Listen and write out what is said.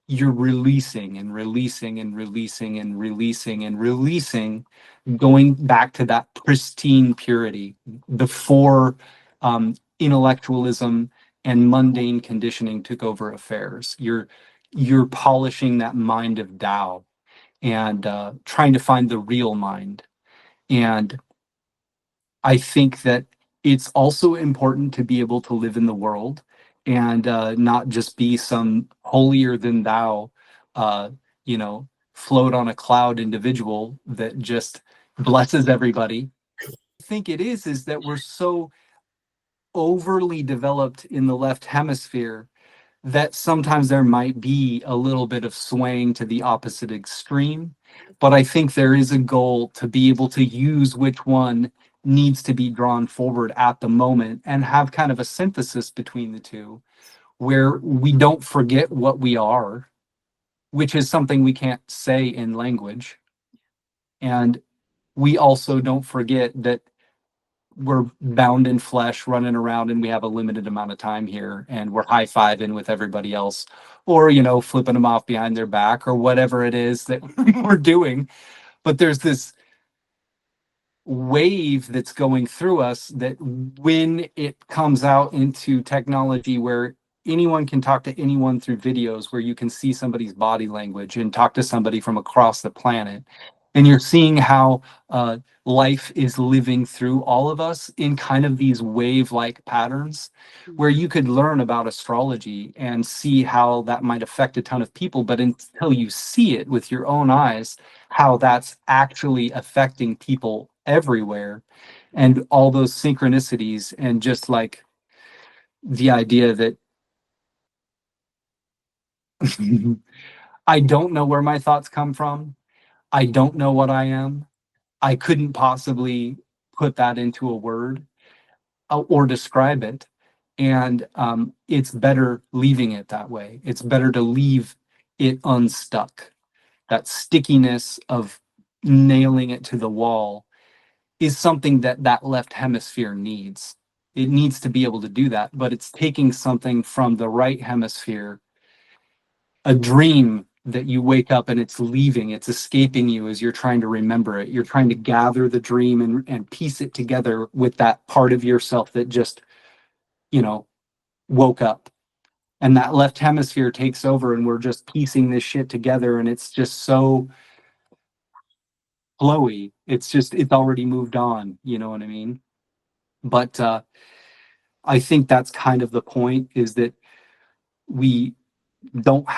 you're releasing and releasing and releasing and releasing and releasing, going back to that pristine purity before intellectualism and mundane conditioning took over affairs. You're polishing that mind of Tao and trying to find the real mind. And I think that it's also important to be able to live in the world and not just be some holier than thou, uh, you know, float on a cloud individual that just blesses everybody. I think it is that we're so overly developed in the left hemisphere that sometimes there might be a little bit of swaying to the opposite extreme. But I think there is a goal to be able to use which one needs to be drawn forward at the moment and have kind of a synthesis between the two where we don't forget what we are, which is something we can't say in language. And we also don't forget that we're bound in flesh running around and we have a limited amount of time here and we're high-fiving with everybody else or flipping them off behind their back or whatever it is that we're doing. But there's this wave that's going through us that when it comes out into technology where anyone can talk to anyone through videos, where you can see somebody's body language and talk to somebody from across the planet, and you're seeing how life is living through all of us in kind of these wave-like patterns, where you could learn about astrology and see how that might affect a ton of people, but until you see it with your own eyes, how that's actually affecting people everywhere, and all those synchronicities, and just like the idea that I don't know where my thoughts come from. I don't know what I am. I couldn't possibly put that into a word or describe it. And it's better leaving it that way. It's better to leave it unstuck. That stickiness of nailing it to the wall is something that that left hemisphere needs. It needs to be able to do that, but it's taking something from the right hemisphere, a dream that you wake up and it's leaving, it's escaping you as you're trying to remember it. You're trying to gather the dream and piece it together with that part of yourself that just, woke up. And that left hemisphere takes over and we're just piecing this shit together and it's just so flowy. It's already moved on, you know what I mean? But I think that's kind of the point, is that we don't have